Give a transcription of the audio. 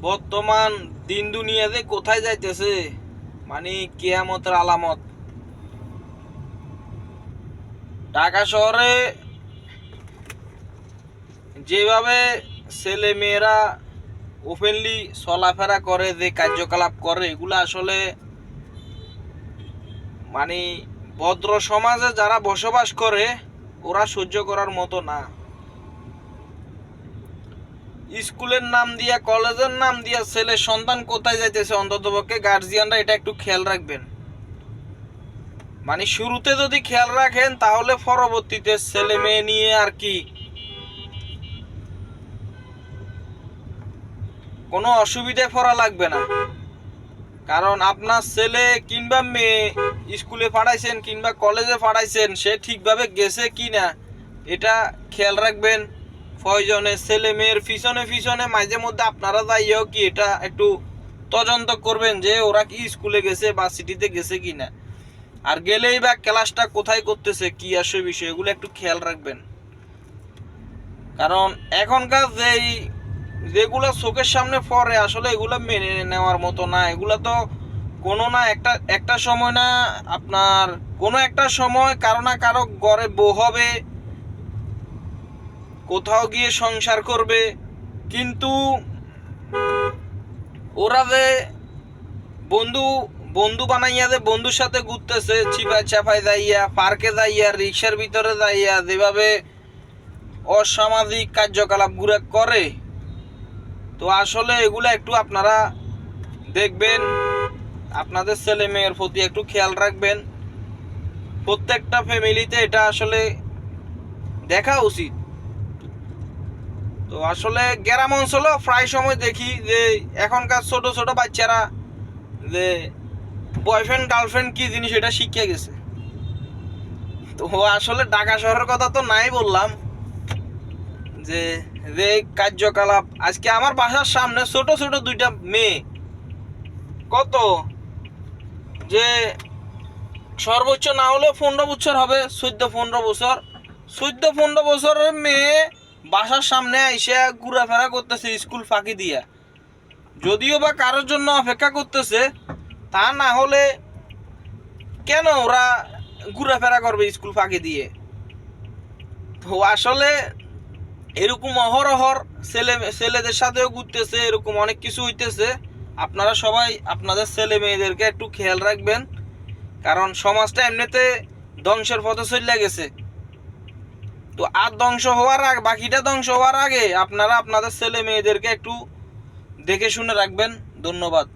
বর্তমান দিন দুনিয়াতে কোথায় যাইতেছে, মানে কিয়ামতের আলামত। ঢাকা শহরে যেভাবে ছেলে মেয়েরা ওপেনলি চলাফেরা করে, যে কার্যকলাপ করে, এগুলো আসলে মানে ভদ্র সমাজে যারা বসবাস করে ওরা সহ্য করার মতো না। স্কুলের নাম দিয়া, কলেজের নাম দিয়া ছেলে সন্তান কোথায় যাইতেছে, অন্ততপক্ষে গার্জিয়ানরা এটা একটু খেয়াল রাখবেন। মানে শুরুতে যদি খেয়াল রাখেন তাহলে পরবর্তীতে ছেলে মেয়ে নিয়ে আর কি কোনো অসুবিধায় পড়া লাগবে না। কারণ আপনার ছেলে কিংবা মেয়ে স্কুলে পাঠাইছেন কিংবা কলেজে পাঠাইছেন, সে ঠিকভাবে গেছে কি না এটা খেয়াল রাখবেন। প্রয়োজনে ছেলে মেয়ের পিছনে পিছনে মাঝে মধ্যে আপনারা যাইও কি এটা একটু তদন্ত করবেন যে ওরা কি স্কুলে গেছে বা সিটিতে গেছে কি না। আর গেলেই বা ক্লাসটা কোথায় করতেছে, কি আসে বিষয়, এগুলো একটু খেয়াল রাখবেন। কারণ এখনকার যেগুলো চোখের সামনে পড়ে আসলে এগুলো মেনে নেওয়ার মতো না। এগুলো তো কোনো না একটা সময় না, আপনার কোনো একটা সময় কারো না কারো ঘরে বউ হবে, কোথাও গিয়ে সংসার করবে। কিন্তু ওরা যে বন্ধু বন্ধু বানাইয়া যে বন্ধুর সাথে ঘুরতেছে, চিপায় চাপায় যাইয়া, পার্কে যাইয়া, রিক্সার ভিতরে যাইয়া যেভাবে অসামাজিক কার্যকলাপ গুলো করে, তো আসলে এগুলো একটু আপনারা দেখবেন, আপনাদের ছেলে মেয়ের প্রতি একটু খেয়াল রাখবেন। প্রত্যেকটা ফ্যামিলিতে এটা আসলে দেখা উচিত। তো আসলে গ্রাম অঞ্চলেও প্রায় সময় দেখি যে এখনকার ছোট ছোট বাচ্চারা যে বয়ফ্রেন্ড গার্লফ্রেন্ড কি জিনিস এটা শিখে গেছে। তো আসলে ঢাকা শহরের কথা তো নাই বললাম, যে যে কার্যকলাপ আজকে আমার বাসার সামনে ছোট ছোট দুইটা মেয়ে, কত যে সর্বোচ্চ না হলে 15 বছর হবে, 14-15 বছর, 14-15 বছরের মেয়ে বাসার সামনে এসে ঘোরাফেরা করতেছে স্কুল ফাঁকি দিয়া। যদিও বা কারোর জন্য অপেক্ষা করতেছে, তা না হলে কেন ওরা ঘোরাফেরা করবে স্কুল ফাঁকি দিয়ে। তো আসলে এরকম অহরহর ছেলেদের সাথেও ঘুরতেছে, এরকম অনেক কিছু হইতেছে। আপনারা সবাই আপনাদের ছেলে মেয়েদেরকে একটু খেয়াল রাখবেন। কারণ সমাজটা এমনিতে ধ্বংসের পথে চলে গেছে। তো আর ধ্বংস হওয়ার আগে, বাকিটা ধ্বংস হওয়ার আগে আপনারা আপনাদের ছেলে মেয়েদেরকে একটু দেখে শুনে রাখবেন। ধন্যবাদ।